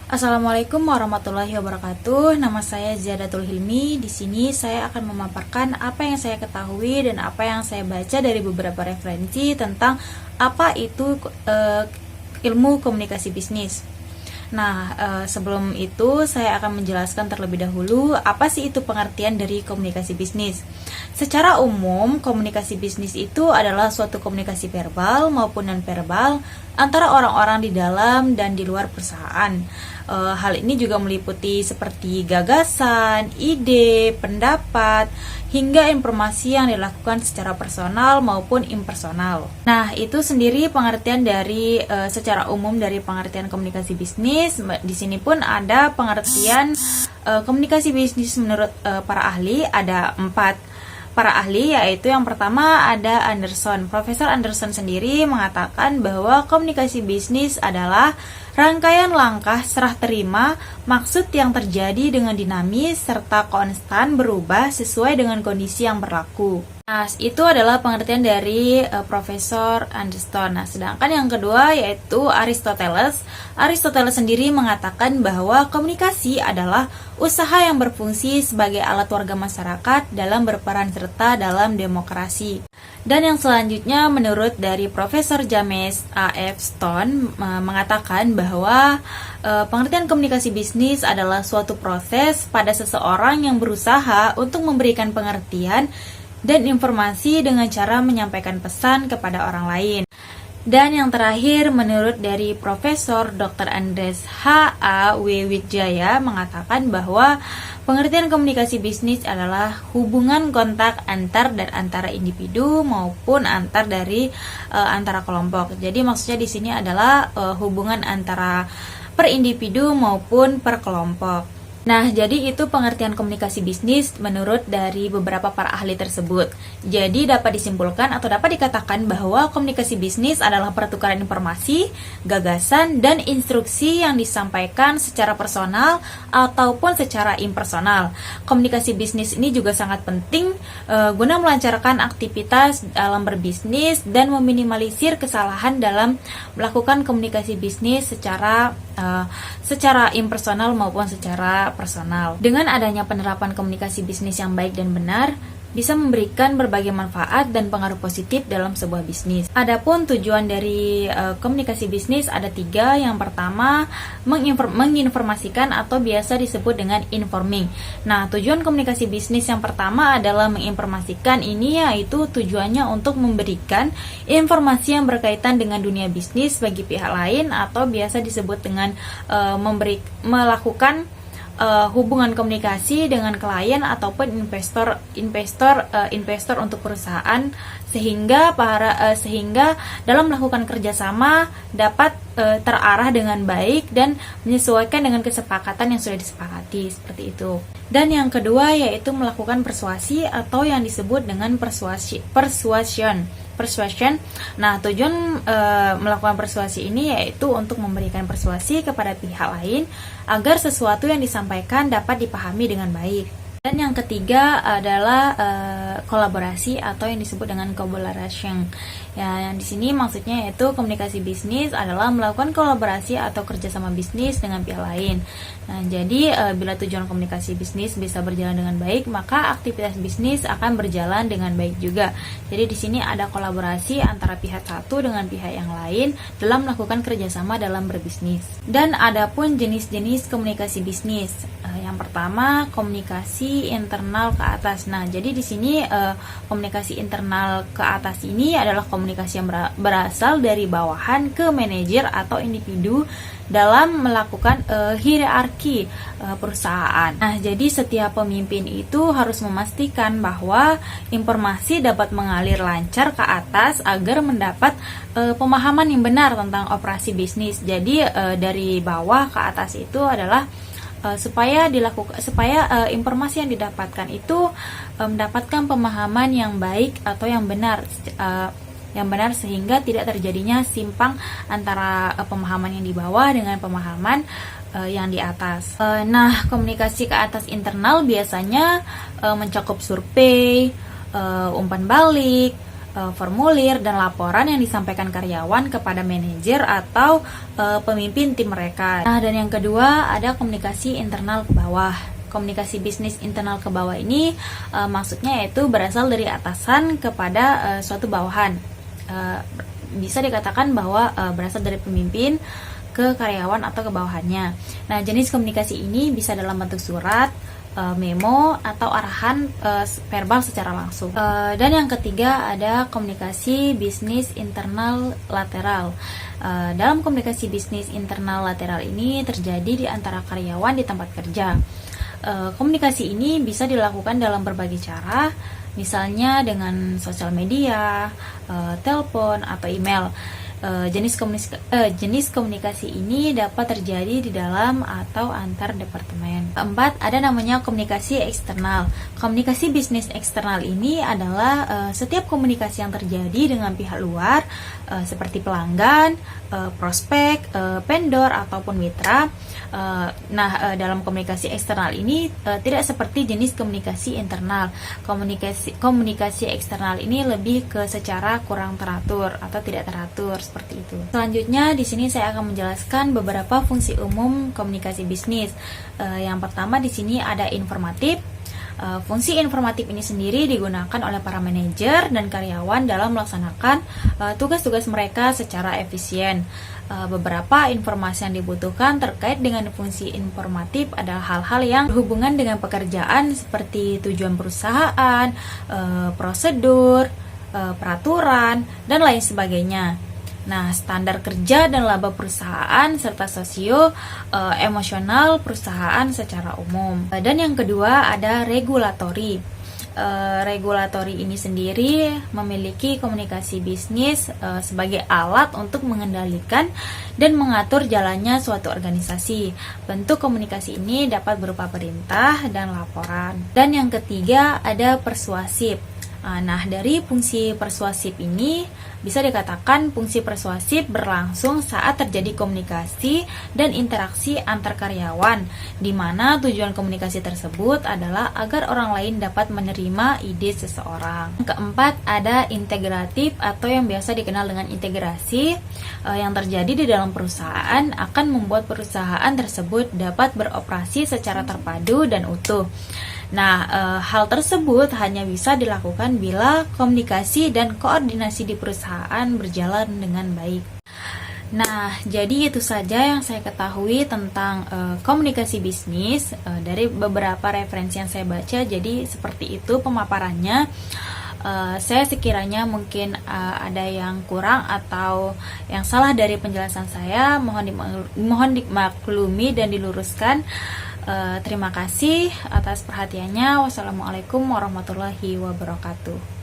Assalamualaikum warahmatullahi wabarakatuh. Nama saya Ziadatul Hilmi. Di sini saya akan memaparkan apa yang saya ketahui dan apa yang saya baca dari beberapa referensi tentang apa itu ilmu komunikasi bisnis. Nah, sebelum itu saya akan menjelaskan terlebih dahulu apa sih itu pengertian dari komunikasi bisnis. Secara umum, komunikasi bisnis itu adalah suatu komunikasi verbal maupun non-verbal antara orang-orang di dalam dan di luar perusahaan. Hal ini juga meliputi seperti gagasan, ide, pendapat, hingga informasi yang dilakukan secara personal maupun impersonal. Nah, itu sendiri pengertian dari secara umum dari pengertian komunikasi bisnis. Di sini pun ada pengertian komunikasi bisnis menurut para ahli, ada 4 para ahli, yaitu yang pertama ada Anderson. Profesor Anderson sendiri mengatakan bahwa komunikasi bisnis adalah rangkaian langkah serah terima maksud yang terjadi dengan dinamis serta konstan berubah sesuai dengan kondisi yang berlaku. Nah, itu adalah pengertian dari Profesor Anderson. Nah, sedangkan yang kedua yaitu Aristoteles. Aristoteles sendiri mengatakan bahwa komunikasi adalah usaha yang berfungsi sebagai alat warga masyarakat dalam berperan serta dalam demokrasi. Dan yang selanjutnya menurut dari Profesor James A.F. Stone mengatakan bahwa pengertian komunikasi bisnis adalah suatu proses pada seseorang yang berusaha untuk memberikan pengertian dan informasi dengan cara menyampaikan pesan kepada orang lain. Dan yang terakhir menurut dari Profesor Dr. Andres H.A.W. Wijaya mengatakan bahwa pengertian komunikasi bisnis adalah hubungan kontak antar dan antara individu maupun antara kelompok. Jadi maksudnya di sini adalah hubungan antara per individu maupun per kelompok. Nah, jadi itu pengertian komunikasi bisnis menurut dari beberapa para ahli tersebut. Jadi dapat disimpulkan atau dapat dikatakan bahwa komunikasi bisnis adalah pertukaran informasi, gagasan, dan instruksi yang disampaikan secara personal ataupun secara impersonal. Komunikasi bisnis ini juga sangat penting guna melancarkan aktivitas dalam berbisnis dan meminimalisir kesalahan dalam melakukan komunikasi bisnis secara impersonal maupun secara personal. Dengan adanya penerapan komunikasi bisnis yang baik dan benar, bisa memberikan berbagai manfaat dan pengaruh positif dalam sebuah bisnis. Adapun tujuan dari komunikasi bisnis ada 3. Yang pertama, menginformasikan atau biasa disebut dengan informing. Nah, tujuan komunikasi bisnis yang pertama adalah menginformasikan, ini yaitu tujuannya untuk memberikan informasi yang berkaitan dengan dunia bisnis bagi pihak lain atau biasa disebut dengan melakukan hubungan komunikasi dengan klien ataupun investor untuk perusahaan sehingga dalam melakukan kerjasama dapat terarah dengan baik dan menyesuaikan dengan kesepakatan yang sudah disepakati, seperti itu. Dan yang kedua yaitu melakukan persuasi atau yang disebut dengan persuasion. Nah, tujuan melakukan persuasi ini yaitu untuk memberikan persuasi kepada pihak lain agar sesuatu yang disampaikan dapat dipahami dengan baik. Dan yang ketiga adalah kolaborasi atau yang disebut dengan collaboration. Ya, yang di sini maksudnya yaitu komunikasi bisnis adalah melakukan kolaborasi atau kerjasama bisnis dengan pihak lain. Nah, jadi bila tujuan komunikasi bisnis bisa berjalan dengan baik, maka aktivitas bisnis akan berjalan dengan baik juga. Jadi di sini ada kolaborasi antara pihak satu dengan pihak yang lain dalam melakukan kerjasama dalam berbisnis. Dan adapun jenis-jenis komunikasi bisnis. Yang pertama, komunikasi internal ke atas. Nah, jadi di sini komunikasi internal ke atas ini adalah komunikasi yang berasal dari bawahan ke manajer atau individu dalam melakukan hierarki perusahaan. Nah, jadi setiap pemimpin itu harus memastikan bahwa informasi dapat mengalir lancar ke atas agar mendapat pemahaman yang benar tentang operasi bisnis. Jadi dari bawah ke atas itu adalah supaya informasi yang didapatkan itu mendapatkan pemahaman yang baik atau yang benar sehingga tidak terjadinya simpang antara pemahaman yang di bawah dengan pemahaman yang di atas. Nah, komunikasi ke atas internal biasanya mencakup survei, umpan balik, formulir dan laporan yang disampaikan karyawan kepada manajer atau pemimpin tim mereka. Nah, dan yang kedua ada komunikasi internal ke bawah. Komunikasi bisnis internal ke bawah ini maksudnya yaitu berasal dari atasan kepada suatu bawahan. Bisa dikatakan bahwa berasal dari pemimpin ke karyawan atau ke bawahannya. Nah, jenis komunikasi ini bisa dalam bentuk surat, memo, atau arahan verbal secara langsung. Dan yang ketiga ada komunikasi bisnis internal lateral. Dalam komunikasi bisnis internal lateral ini terjadi di antara karyawan di tempat kerja. Komunikasi ini bisa dilakukan dalam berbagai cara, misalnya dengan sosial media, telepon, atau email. Jenis komunikasi ini dapat terjadi di dalam atau antar departemen. Keempat, ada namanya komunikasi eksternal. Komunikasi bisnis eksternal ini adalah setiap komunikasi yang terjadi dengan pihak luar, seperti pelanggan, prospek, vendor, ataupun mitra. Dalam komunikasi eksternal ini tidak seperti jenis komunikasi internal. Komunikasi eksternal ini lebih ke secara kurang teratur atau tidak teratur seperti itu. Selanjutnya di sini saya akan menjelaskan beberapa fungsi umum komunikasi bisnis. Yang pertama di sini ada informatif. Fungsi informatif ini sendiri digunakan oleh para manajer dan karyawan dalam melaksanakan tugas-tugas mereka secara efisien. Beberapa informasi yang dibutuhkan terkait dengan fungsi informatif adalah hal-hal yang berhubungan dengan pekerjaan seperti tujuan perusahaan, prosedur, peraturan, dan lain sebagainya. Nah, standar kerja dan laba perusahaan serta emosional perusahaan secara umum. Dan yang kedua ada regulatori. Regulatori ini sendiri memiliki komunikasi bisnis sebagai alat untuk mengendalikan dan mengatur jalannya suatu organisasi. Bentuk komunikasi ini dapat berupa perintah dan laporan. Dan yang ketiga ada persuasif. Nah, dari fungsi persuasif ini bisa dikatakan fungsi persuasif berlangsung saat terjadi komunikasi dan interaksi antar karyawan, di mana tujuan komunikasi tersebut adalah agar orang lain dapat menerima ide seseorang. Keempat, ada integratif atau yang biasa dikenal dengan integrasi, yang terjadi di dalam perusahaan akan membuat perusahaan tersebut dapat beroperasi secara terpadu dan utuh. Nah, hal tersebut hanya bisa dilakukan bila komunikasi dan koordinasi di perusahaan berjalan dengan baik. Nah, jadi itu saja yang saya ketahui tentang komunikasi bisnis dari beberapa referensi yang saya baca. Jadi seperti itu pemaparannya. Saya sekiranya mungkin ada yang kurang atau yang salah dari penjelasan saya, mohon dimaklumi dan diluruskan. Terima kasih atas perhatiannya. Wassalamualaikum warahmatullahi wabarakatuh.